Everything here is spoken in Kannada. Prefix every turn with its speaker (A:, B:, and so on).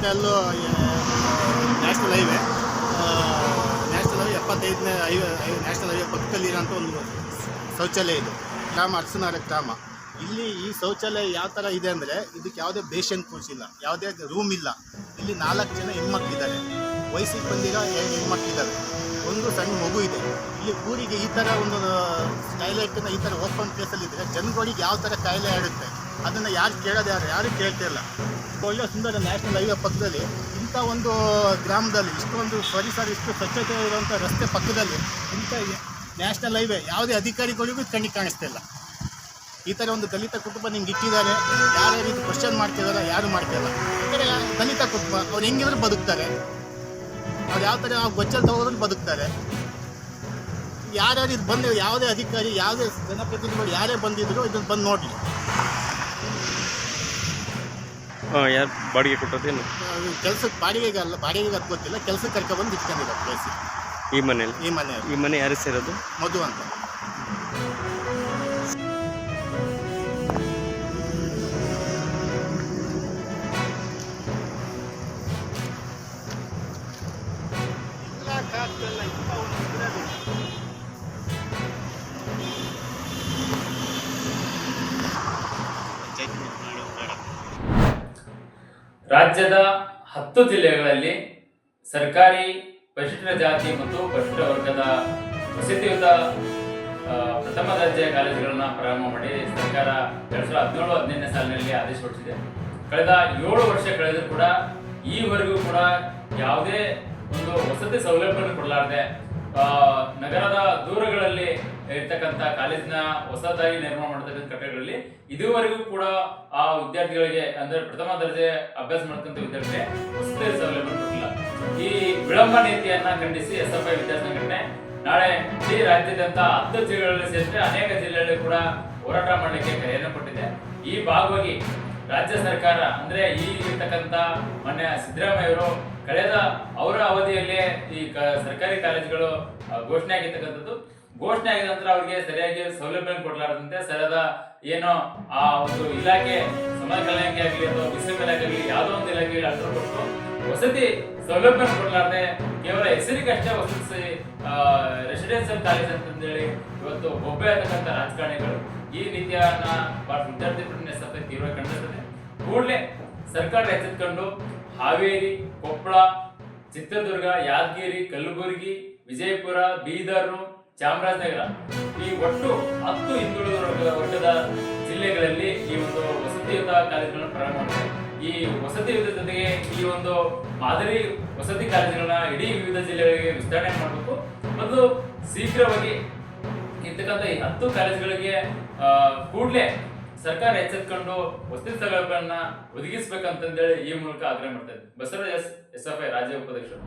A: ನ್ಯಾಷನಲ್ ಹೈವೇ ನ್ಯಾಷನಲ್ ಹೈವೇ 75ನೇ ನ್ಯಾಷನಲ್ ಹೈವೇ ಪಕ್ಕದಲ್ಲಿರೋಂಥ ಒಂದು ಶೌಚಾಲಯ ಇದು. ಗ್ರಾಮ ಅರಸನಾರ ಗ್ರಾಮ. ಇಲ್ಲಿ ಈ ಶೌಚಾಲಯ ಯಾವ ಥರ ಇದೆ ಅಂದರೆ, ಇದಕ್ಕೆ ಯಾವುದೇ ಬೇಷನ್ ಕೋರ್ಸ್ ಇಲ್ಲ, ಯಾವುದೇ ರೂಮ್ ಇಲ್ಲ. ಇಲ್ಲಿ 4 ಜನ ಹೆಣ್ಮಕ್ಳಿದ್ದಾರೆ, ವಯಸ್ಸಿಗೆ ಬಂದಿರೋ ಹೆಣ್ಮಕ್ಳಿದ್ದಾರೆ, ಒಂದು ಸಣ್ಣ ಮಗು ಇದೆ. ಇಲ್ಲಿ ಊರಿಗೆ ಈ ಥರ ಒಂದು ಟಾಯ್ಲೆಟನ್ನು ಈ ಥರ ಓಪನ್ ಪ್ಲೇಸಲ್ಲಿದ್ದರೆ ಜನಗಳಿಗೆ ಯಾವ ಥರ ಕಾಯಿಲೆ ಆಡುತ್ತೆ, ಅದನ್ನು ಯಾರು ಕೇಳೋದು, ಯಾರು ಕೇಳ್ತಿಲ್ಲ. ಒಳ್ಳೆ ಸುಂದರ ನ್ಯಾಷನಲ್ ಹೈವೇ ಪಕ್ಕದಲ್ಲಿ ಇಂಥ ಒಂದು ಗ್ರಾಮದಲ್ಲಿ ಇಷ್ಟೊಂದು ಪರಿಸರ, ಇಷ್ಟು ಸ್ವಚ್ಛತೆ ಇರುವಂಥ ರಸ್ತೆ ಪಕ್ಕದಲ್ಲಿ ಇಂಥ ನ್ಯಾಷನಲ್ ಹೈವೇ ಯಾವುದೇ ಅಧಿಕಾರಿಗಳಿಗೂ ಕಣ್ಣಿಗೆ ಕಾಣಿಸ್ತಿಲ್ಲ. ಈ ಥರ ಒಂದು ದಲಿತ ಕುಟುಂಬ ನಿಮ್ಗೆ ಇಟ್ಟಿದ್ದಾರೆ, ಯಾರ್ಯಾವ ರೀತಿ ಕ್ವಶನ್ ಮಾಡ್ತಿದ್ದಾರೆ, ಯಾರು ಮಾಡ್ತಿಲ್ಲ. ಯಾಕಂದರೆ ದಲಿತ ಕುಟುಂಬ ಅವ್ರು ಹೆಂಗಿದ್ರು ಬದುಕ್ತಾರೆ, ಅವ್ರು ಯಾವ ಥರ ಗೊಚ್ಚಲ್ಲಿ ತಗೋದ್ರೂ ಬದುಕ್ತಾರೆ. ಯಾರ್ಯಾರು ಇದು ಬಂದು ಯಾವುದೇ ಅಧಿಕಾರಿ, ಯಾವುದೇ ಜನಪ್ರತಿನಿಧಿಗಳು ಯಾರೇ ಬಂದಿದ್ರು ಇದನ್ನು ಬಂದು ನೋಡಲಿ.
B: ಯಾರು ಬಾಡಿಗೆ ಕೊಟ್ಟದೇನು?
A: ಕೆಲಸಕ್ಕೆ ಬಾಡಿಗೆಗೆ ಅದು ಗೊತ್ತಿಲ್ಲ, ಕೆಲಸಕ್ಕೆ ಕರ್ಕೊಬಂದು ಇಟ್ಕೊಂಡಿರೋ ಪ್ಲೇಸ್
B: ಈ ಮನೇಲಿ. ಈ ಮನೆ ಯಾರು ಸೇರೋದು?
A: ಮಧು ಅಂತ.
C: ರಾಜ್ಯದ 10 ಜಿಲ್ಲೆಗಳಲ್ಲಿ ಸರ್ಕಾರಿ ಪರಿಶಿಷ್ಟ ಜಾತಿ ಮತ್ತು ಪರಿಶಿಷ್ಟ ವರ್ಗದ ವಸತಿಯುತ ಪ್ರಥಮ ದರ್ಜೆಯ ಕಾಲೇಜುಗಳನ್ನ ಪ್ರಾರಂಭ ಮಾಡಿ ಸರ್ಕಾರ 2017-18ನೇ ಸಾಲಿನಲ್ಲಿ ಆದೇಶ ಹೊರಡಿಸಿದೆ. ಕಳೆದ 7 ವರ್ಷ ಕಳೆದರೂ ಕೂಡ ಈವರೆಗೂ ಕೂಡ ಯಾವುದೇ ಒಂದು ವಸತಿ ಸೌಲಭ್ಯವನ್ನು ಕೊಡಲಾರದೆ ನಗರದ ದೂರಗಳಲ್ಲಿ ಇರ್ತಕ್ಕಂಥ ಕಾಲೇಜಿನ ಹೊಸದಾಗಿ ನಿರ್ಮಾಣ ಮಾಡತಕ್ಕಂಥ ಕಟ್ಟಡಗಳಲ್ಲಿ ಇದುವರೆಗೂ ಕೂಡ ಆ ವಿದ್ಯಾರ್ಥಿಗಳಿಗೆ, ಅಂದ್ರೆ ಪ್ರಥಮ ದರ್ಜೆ ಅಭ್ಯಾಸ ಮಾಡತಕ್ಕಂಥ ವಿದ್ಯಾರ್ಥಿಗಳಿಗೆ ವಸತಿ ಸೌಲಭ್ಯ ಕೊಟ್ಟಿಲ್ಲ. ಈ ವಿಳಂಬ ನೀತಿಯನ್ನ ಖಂಡಿಸಿ SFI ವಿದ್ಯಾರ್ಥಿ ಸಂಘಟನೆ ನಾಳೆ ಇಡೀ ರಾಜ್ಯದಂತ 10 ಜಿಲ್ಲೆಗಳಲ್ಲಿ ಸೇರಿದ್ರೆ ಅನೇಕ ಜಿಲ್ಲೆಗಳಲ್ಲಿ ಕೂಡ ಹೋರಾಟ ಮಾಡಲಿಕ್ಕೆ ಕರೆಯನ್ನು ಕೊಟ್ಟಿದೆ. ಈ ಭಾಗವಾಗಿ ರಾಜ್ಯ ಸರ್ಕಾರ, ಅಂದ್ರೆ ಈ ಇರ್ತಕ್ಕಂಥ ಮೊನ್ನೆ ಸಿದ್ದರಾಮಯ್ಯ ಅವರು ಕಳೆದ ಅವರ ಅವಧಿಯಲ್ಲೇ ಈ ಸರ್ಕಾರಿ ಕಾಲೇಜುಗಳು ಘೋಷಣೆ ಆಗಿರ್ತಕ್ಕಂಥದ್ದು. ಘೋಷಣೆ ಆಗಿದ ನಂತರ ಅವರಿಗೆ ಸರಿಯಾಗಿ ಸೌಲಭ್ಯ ಕೊಡಲಾರದಂತೆ ಸರಿಯಾದ ಏನೋ ಆ ಒಂದು ಇಲಾಖೆ, ಸಮಾಜ ಕಲ್ಯಾಣಕ್ಕೆ ಆಗಲಿ ಅಥವಾ ಬಿಸಿಲು ಇಲಾಖೆ ಆಗಲಿ ಯಾವುದೋ ಒಂದು ಇಲಾಖೆಗೆ ಅರ್ಥ ಕೊಟ್ಟು ವಸತಿ ಸೌಲಭ್ಯ ಕೊಡಲಾರದೆ ಕೇವಲ ಹೆಸರಿಗಷ್ಟೇ ವಸತಿ ರೆಸಿಡೆನ್ಸಿಯಲ್ ಕಾಲೇಜ್ ಅಂತಂದೇಳಿ ಇವತ್ತು ಒಬ್ಬೆ ಆಗತಕ್ಕಂಥ ರಾಜಕಾರಣಿಗಳು ಈ ರೀತಿಯನ್ನ ವಿದ್ಯಾರ್ಥಿ SFI ತೀವ್ರ ಖಂಡಿಸುತ್ತದೆ. ಕೂಡಲೇ ಸರ್ಕಾರ ಎಚ್ಚೆತ್ತುಕೊಂಡು ಹಾವೇರಿ, ಕೊಪ್ಪಳ, ಚಿತ್ರದುರ್ಗ, ಯಾದಗಿರಿ, ಕಲಬುರಗಿ, ವಿಜಯಪುರ, ಬೀದರ್, ಚಾಮರಾಜನಗರ ಈ ಒಟ್ಟು 10 ಹಿಂದುಳಿದ ವರ್ಗದ ಜಿಲ್ಲೆಗಳಲ್ಲಿ ಈ ಒಂದು ವಸತಿಯುತ ಕಾಲೇಜುಗಳನ್ನು ಪ್ರಾರಂಭ ಮಾಡಿದೆ. ಈ ವಸತಿಯುತ ಜೊತೆಗೆ ಈ ಒಂದು ಮಾದರಿ ವಸತಿ ಕಾಲೇಜುಗಳನ್ನ ಇಡೀ ವಿವಿಧ ಜಿಲ್ಲೆಗಳಿಗೆ ವಿಸ್ತರಣೆ ಮಾಡಬೇಕು. ಮತ್ತು ಶೀಘ್ರವಾಗಿ ಇರ್ತಕ್ಕಂಥ ಈ 10 ಕಾಲೇಜುಗಳಿಗೆ ಕೂಡಲೇ ಸರ್ಕಾರ ಎಚ್ಚೆತ್ಕೊಂಡು ವಸತಿ ಸೌಲಭ್ಯಗಳನ್ನ ಒದಗಿಸಬೇಕಂತಂದೇಳಿ ಈ ಮೂಲಕ ಆಗ್ರಹ ಮಾಡ್ತಾ ಇದ್ದಾರೆ. ಬಸವರಾಜ್ SFI ರಾಜ್ಯ ಉಪಾಧ್ಯಕ್ಷರು.